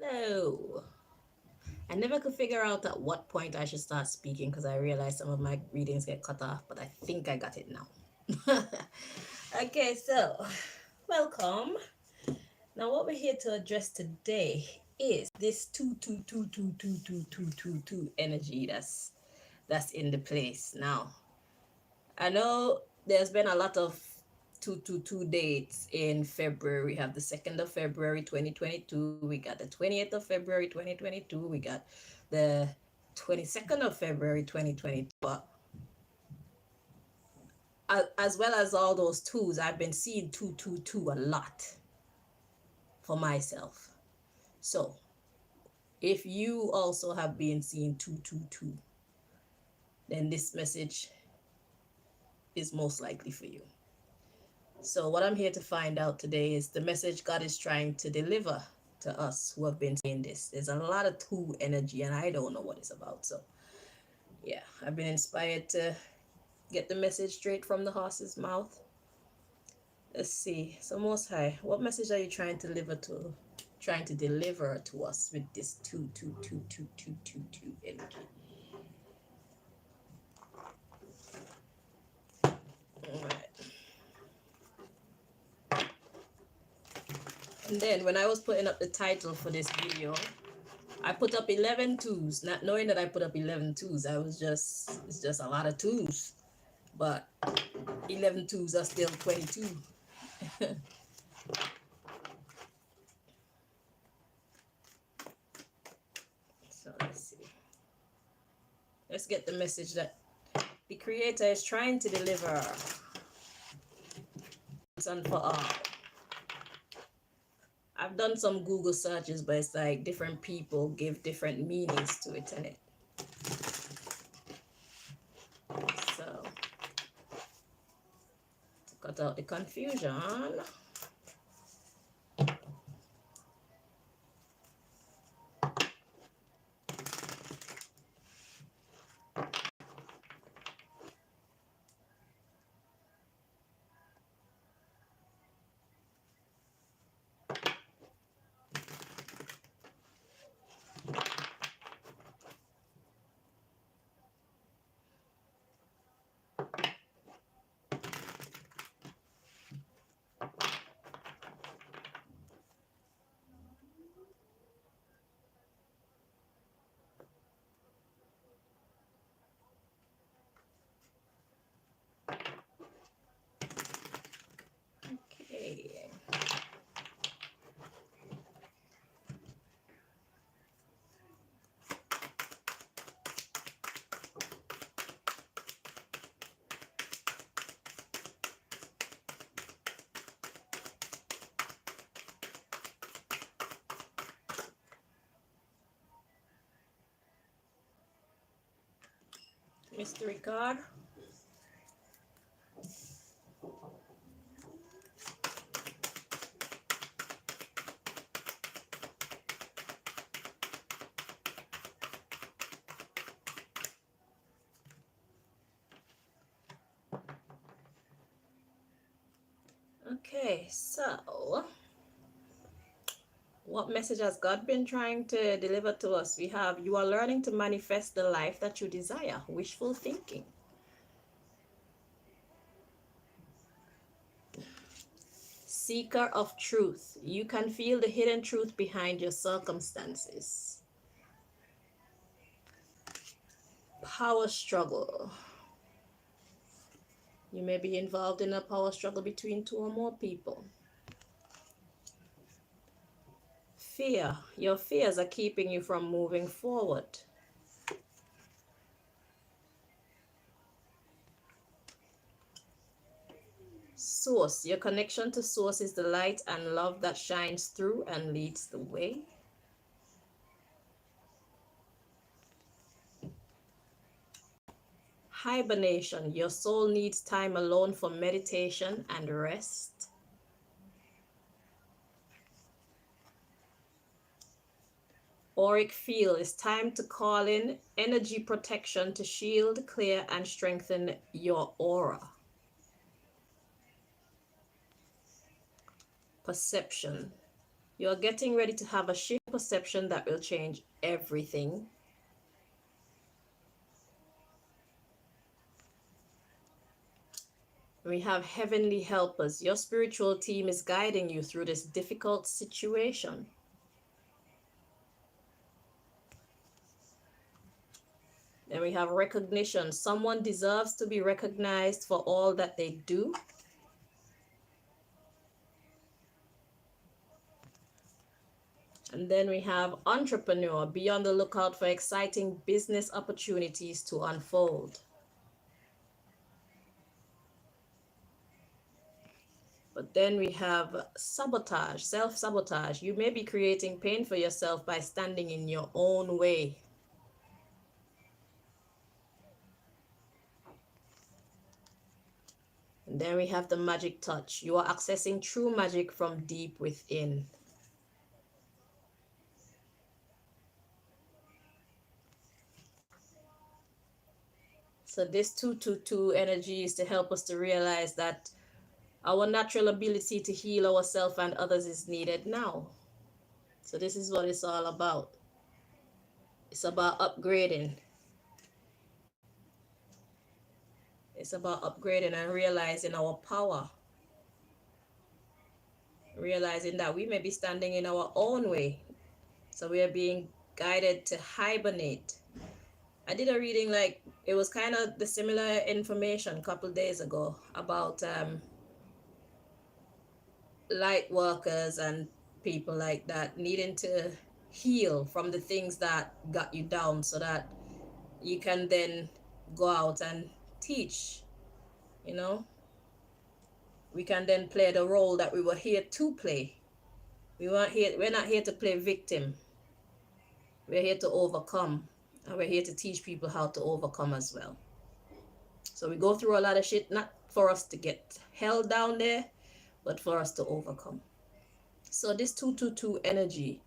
Hello. I never could figure out at what point I should start speaking because I realized some of my readings get cut off, but I think I got it now. Okay, so welcome. Now, what we're here to address today is this two energy that's in the place now. I know there's been a lot of 222 dates in February. We have the 2nd of February 2022. We got the 20th of February 2022. We got the 22nd of February 2022. But as well as all those twos, I've been seeing 222 a lot for myself. So if you also have been seeing 222, then this message is most likely for you. So what I'm here to find out today is the message God is trying to deliver to us who have been saying this. There's a lot of two energy and I don't know what it's about. So yeah, I've been inspired to get the message straight from the horse's mouth. Let's see. So Most High, what message are you trying to deliver to us with this two energy? All right. And then when I was putting up the title for this video, I put up 11 twos, not knowing that I put up 11 twos. It's just a lot of twos. But 11 twos are still 22. So let's see. Let's get the message that the Creator is trying to deliver once and for all. I've done some Google searches, but it's like different people give different meanings to it, innit? So, to cut out the confusion. Okay. Mystery card. Okay, so what message has God been trying to deliver to us? We have, you are learning to manifest the life that you desire. Wishful thinking. Seeker of truth. You can feel the hidden truth behind your circumstances. Power struggle. You may be involved in a power struggle between two or more people. Fear. Your fears are keeping you from moving forward. Source. Your connection to Source is the light and love that shines through and leads the way. Hibernation. Your soul needs time alone for meditation and rest. Auric field. It's time to call in energy protection to shield, clear, and strengthen your aura. Perception. You're getting ready to have a shift perception that will change everything. We have heavenly helpers. Your spiritual team is guiding you through this difficult situation. Then we have recognition. Someone deserves to be recognized for all that they do. And then we have entrepreneur. Be on the lookout for exciting business opportunities to unfold. But then we have sabotage, self-sabotage. You may be creating pain for yourself by standing in your own way. And then we have the magic touch. You are accessing true magic from deep within. So this 222 energy is to help us to realize that our natural ability to heal ourselves and others is needed now. So this is what it's all about. It's about upgrading. It's about upgrading and realizing our power. Realizing that we may be standing in our own way. So we are being guided to hibernate. I did a reading, like it was kind of the similar information a couple days ago about light workers and people like that needing to heal from the things that got you down so that you can then go out and teach. You know, we can then play the role that we were here to play. We're not here to play victim. We're here to overcome, and we're here to teach people how to overcome as well. So we go through a lot of shit, not for us to get held down there, but for us to overcome. So this 222 energy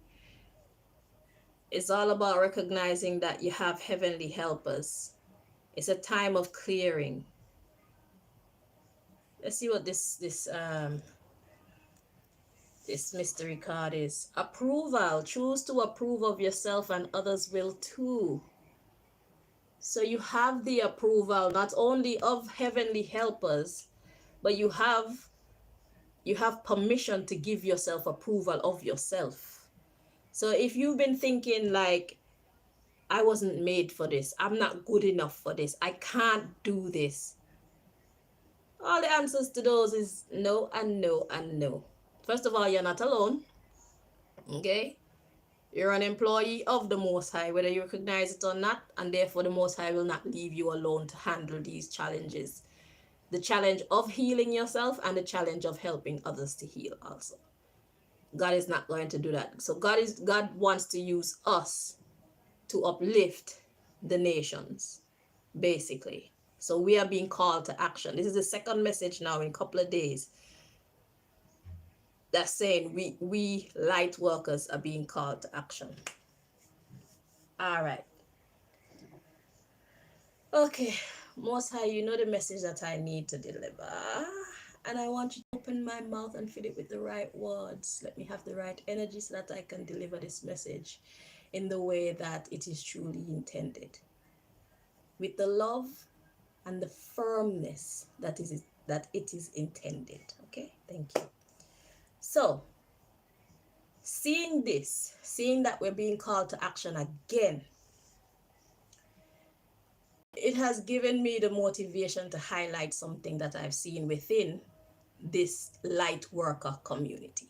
is all about recognizing that you have heavenly helpers. It's a time of clearing. Let's see what this mystery card is. Approval. Choose to approve of yourself and others will too. So you have the approval not only of heavenly helpers, but you have permission to give yourself approval of yourself. So if you've been thinking like, I wasn't made for this, I'm not good enough for this, I can't do this, all the answers to those is no and no and no. First of all, you're not alone. Okay? You're an employee of the Most High, whether you recognize it or not, and therefore the Most High will not leave you alone to handle these challenges. The challenge of healing yourself and the challenge of helping others to heal also. God is not going to do that. So God wants to use us to uplift the nations, basically. So we are being called to action. This is the second message now in a couple of days that's saying we light workers are being called to action. All right. Okay, Most High, you know the message that I need to deliver. And I want you to open my mouth and fill it with the right words. Let me have the right energy so that I can deliver this message in the way that it is truly intended. With the love and the firmness that it is intended. Okay, thank you. So, seeing that we're being called to action again, it has given me the motivation to highlight something that I've seen within this light worker community.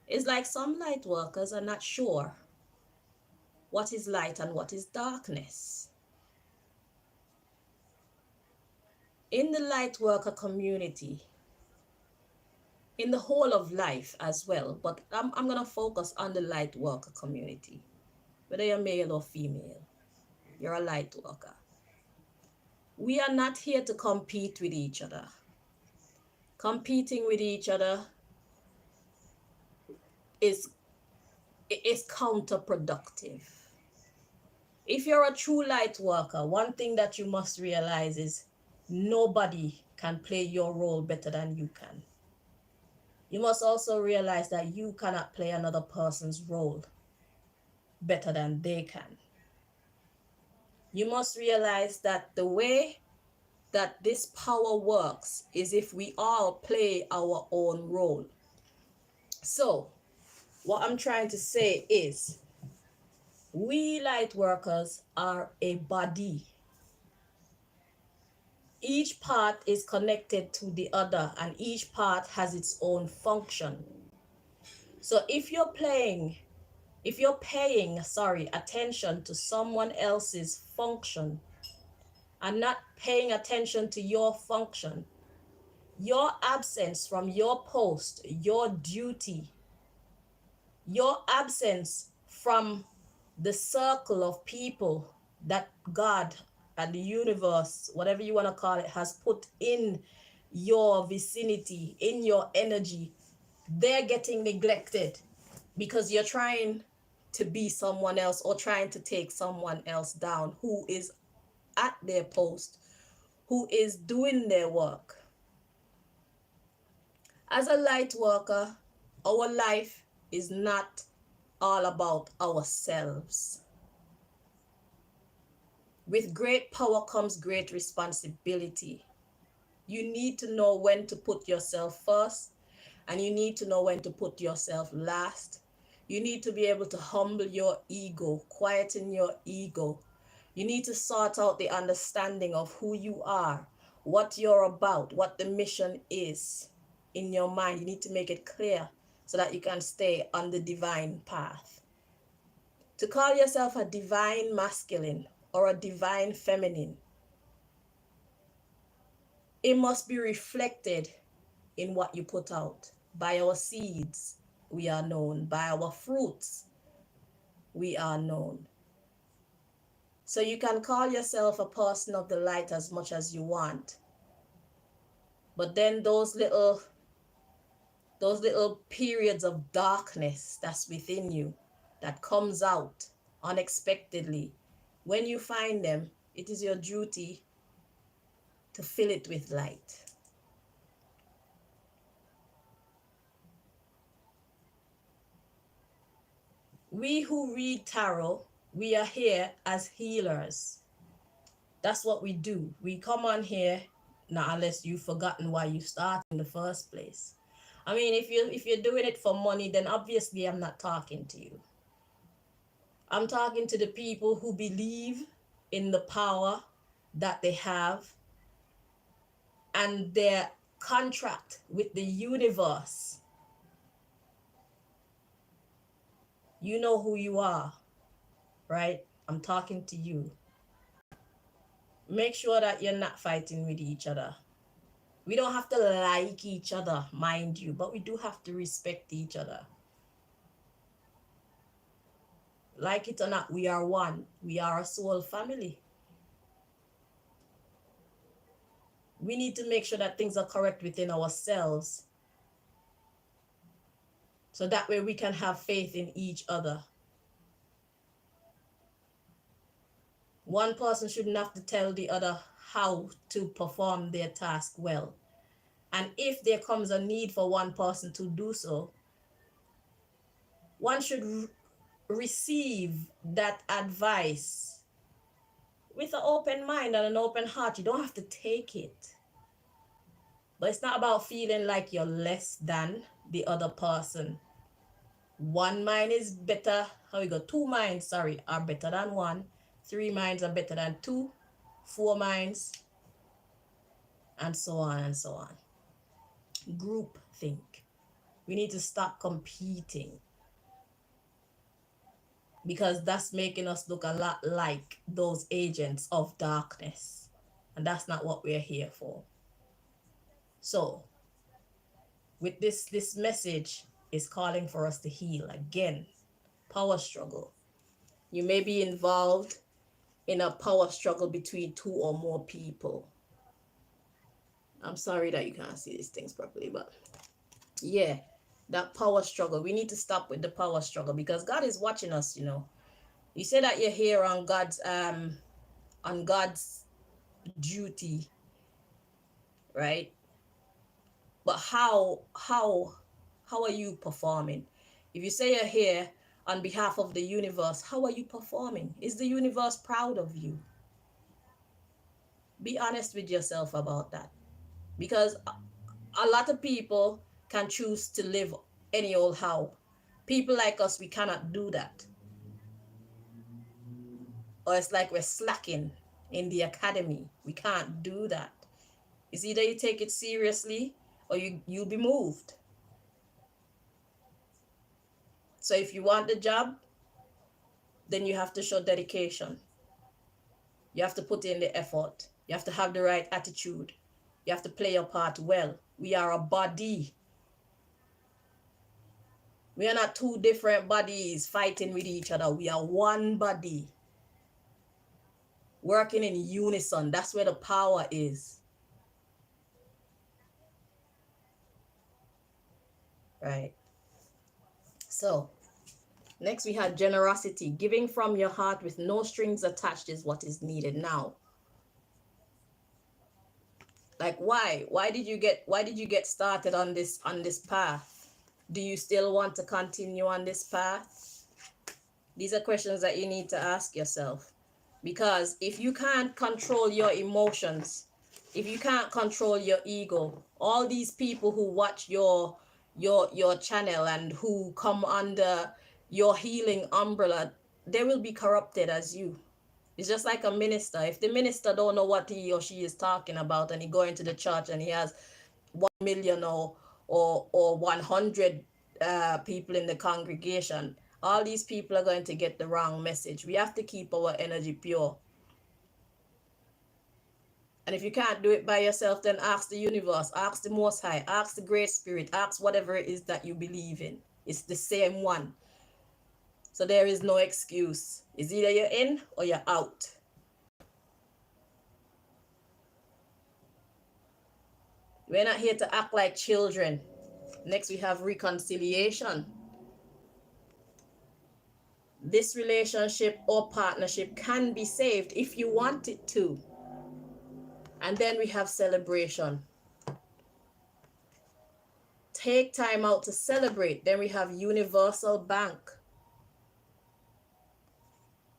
It's like some light workers are not sure what is light and what is darkness. In the light worker community, in the whole of life as well, but I'm going to focus on the light worker community. Whether you're male or female, you're a light worker. We are not here to compete with each other. Competing with each other is counterproductive. If you're a true light worker, one thing that you must realize is nobody can play your role better than you can. You must also realize that you cannot play another person's role better than they can. You must realize that the way that this power works is if we all play our own role. So, what I'm trying to say is, we light workers are a body. Each part is connected to the other, and each part has its own function. So if you're paying attention to someone else's function and not paying attention to your function, your absence from your post, your duty, your absence from the circle of people that God and the universe, whatever you want to call it, has put in your vicinity, in your energy, they're getting neglected because you're trying to be someone else or trying to take someone else down who is at their post, who is doing their work. As a light worker, our life is not all about ourselves. With great power comes great responsibility. You need to know when to put yourself first, and you need to know when to put yourself last. You need to be able to humble your ego, quieten your ego. You need to sort out the understanding of who you are, what you're about, what the mission is in your mind. You need to make it clear so that you can stay on the divine path. To call yourself a divine masculine or a divine feminine, it must be reflected in what you put out. By our seeds, we are known. By our fruits, we are known. So you can call yourself a person of the light as much as you want. But then those little periods of darkness that's within you, that comes out unexpectedly, when you find them, it is your duty to fill it with light. We who read tarot, we are here as healers. That's what we do. We come on here, not unless you've forgotten why you started in the first place. I mean, if you're doing it for money, then obviously I'm not talking to you. I'm talking to the people who believe in the power that they have and their contract with the universe. You know who you are, right? I'm talking to you. Make sure that you're not fighting with each other. We don't have to like each other, mind you, but we do have to respect each other. Like it or not, we are one. We are a soul family. We need to make sure that things are correct within ourselves, so that way we can have faith in each other. One person shouldn't have to tell the other how to perform their task well. And if there comes a need for one person to do so, one should receive that advice with an open mind and an open heart. You don't have to take it. But it's not about feeling like you're less than the other person. One mind is better. How we go? Two minds, sorry, are better than one. Three minds are better than two. Four minds, and so on and so on. Group think. We need to stop competing, because that's making us look a lot like those agents of darkness. And that's not what we're here for. So, with this message is calling for us to heal again. Power struggle. You may be involved in a power struggle between two or more people. I'm sorry that you can't see these things properly, but yeah, that power struggle. We need to stop with the power struggle, because God is watching us, you know. You say that you're here on God's duty, right? But how How are you performing? If you say you're here on behalf of the universe, how are you performing? Is the universe proud of you? Be honest with yourself about that. Because a lot of people can choose to live any old how. People like us, we cannot do that. Or it's like we're slacking in the academy. We can't do that. It's either you take it seriously or you'll be moved. So if you want the job, then you have to show dedication. You have to put in the effort. You have to have the right attitude. You have to play your part well. We are a body. We are not two different bodies fighting with each other. We are one body working in unison. That's where the power is. Right. So next we had generosity. Giving from your heart with no strings attached is what is needed now. Like why did you get started on this path? Do you still want to continue on this path? These are questions that you need to ask yourself. Because if you can't control your emotions, if you can't control your ego, all these people who watch your channel and who come under your healing umbrella, they will be corrupted as you. It's just like a minister. If the minister don't know what he or she is talking about and he go into the church and he has 1 million or 100 people in the congregation, all these people are going to get the wrong message. We have to keep our energy pure. And if you can't do it by yourself, then ask the universe, ask the Most High, ask the Great Spirit, ask whatever it is that you believe in. It's the same one. So there is no excuse. It's either you're in or you're out. We're not here to act like children. Next, we have reconciliation. This relationship or partnership can be saved if you want it to. And then we have celebration. Take time out to celebrate. Then we have universal bank.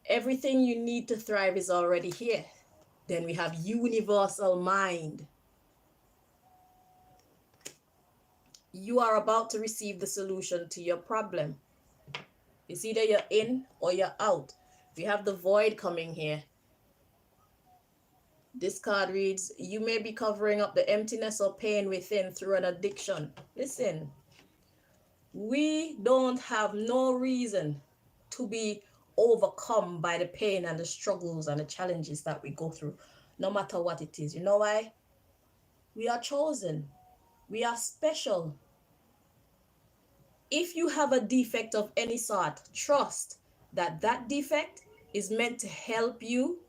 Everything you need to thrive is already here. Then we have universal mind. You are about to receive the solution to your problem. It's either you're in or you're out. We have the void coming here. This card reads, you may be covering up the emptiness or pain within through an addiction. Listen, we don't have no reason to be overcome by the pain and the struggles and the challenges that we go through, no matter what it is. You know why? We are chosen. We are special. If you have a defect of any sort, trust that that defect is meant to help you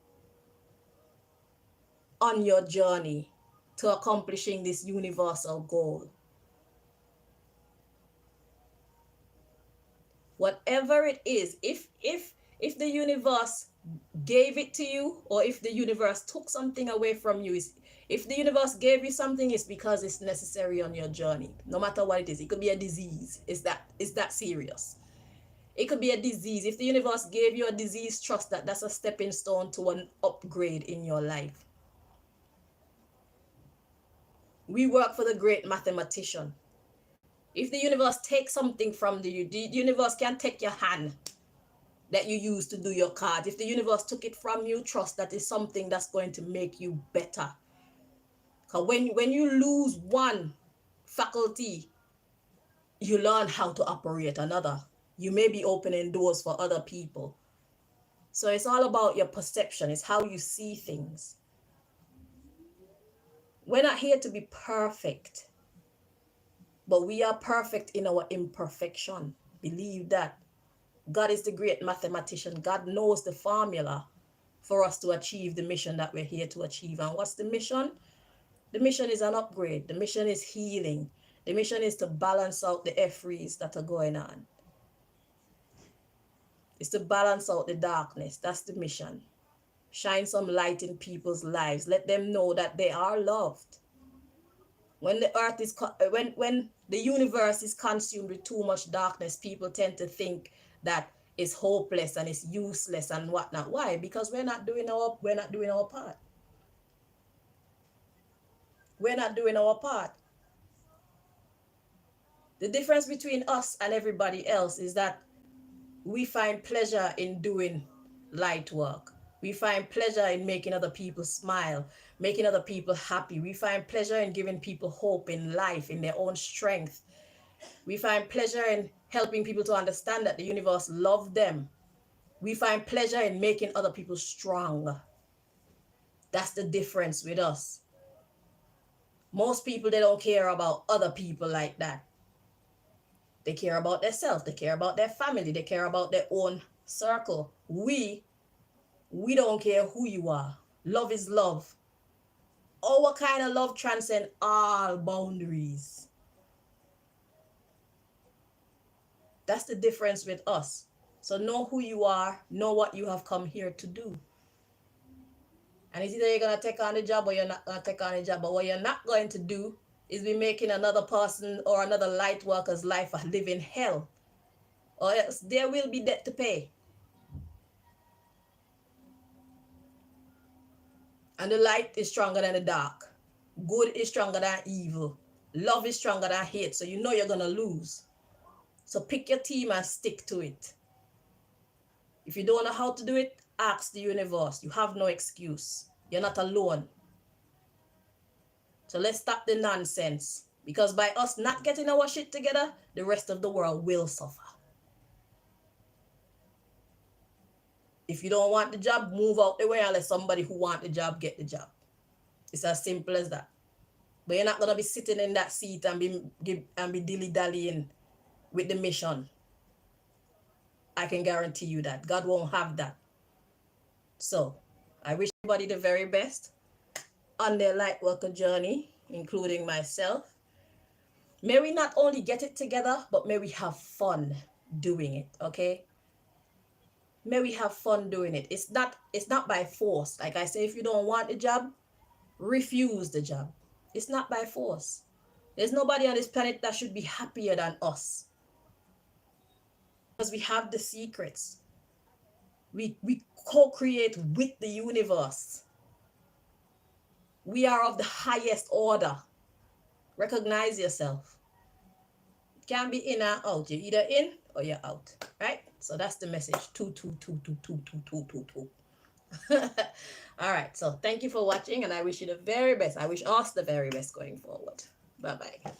on your journey to accomplishing this universal goal. Whatever it is, if the universe gave it to you, or if the universe took something away from you, if the universe gave you something, it's because it's necessary on your journey, no matter what it is. It could be a disease. Is that serious? It could be a disease. If the universe gave you a disease, trust that that's a stepping stone to an upgrade in your life. We work for the great mathematician. If the universe takes something from the universe can take your hand that you use to do your cards. If the universe took it from you, trust that is something that's going to make you better. Because when you lose one faculty, you learn how to operate another. You may be opening doors for other people. So it's all about your perception. It's how you see things. We're not here to be perfect, but we are perfect in our imperfection. Believe that. God is the great mathematician. God knows the formula for us to achieve the mission that we're here to achieve. And what's the mission? The mission is an upgrade. The mission is healing. The mission is to balance out the F-frees that are going on. It's to balance out the darkness. That's the mission. Shine some light in people's lives. Let them know that they are loved. When the earth is when the universe is consumed with too much darkness, people tend to think that it's hopeless and it's useless and whatnot. Why? Because we're not doing our part. We're not doing our part. The difference between us and everybody else is that we find pleasure in doing light work. We find pleasure in making other people smile, making other people happy. We find pleasure in giving people hope in life, in their own strength. We find pleasure in helping people to understand that the universe loves them. We find pleasure in making other people strong. That's the difference with us. Most people, they don't care about other people like that. They care about themselves. They care about their family. They care about their own circle. We don't care who you are. Love is love. Our kind of love transcends all boundaries. That's the difference with us. So know who you are, know what you have come here to do. And it's either you're going to take on the job or you're not going to take on the job. But what you're not going to do is be making another person or another light worker's life a living hell. Or else there will be debt to pay. And the light is stronger than the dark. Good is stronger than evil. Love is stronger than hate. So you know you're going to lose. So pick your team and stick to it. If you don't know how to do it, ask the universe. You have no excuse. You're not alone. So let's stop the nonsense. Because by us not getting our shit together, the rest of the world will suffer. If you don't want the job, move out the way and let somebody who want the job get the job. It's as simple as that. But you're not going to be sitting in that seat and be dilly-dallying with the mission. I can guarantee you that. God won't have that. So, I wish everybody the very best on their light worker journey, including myself. May we not only get it together, but may we have fun doing it, okay? May we have fun doing it. It's not by force. Like I say, if you don't want the job, refuse the job. It's not by force. There's nobody on this planet that should be happier than us. Because we have the secrets. We co-create with the universe. We are of the highest order. Recognize yourself. You can't be in or out. You're either in or you're out. Right? So that's the message. 2, 2, 2, 2, 2, 2, 2, 2, 2. All right. So thank you for watching, and I wish you the very best. I wish us the very best going forward. Bye-bye.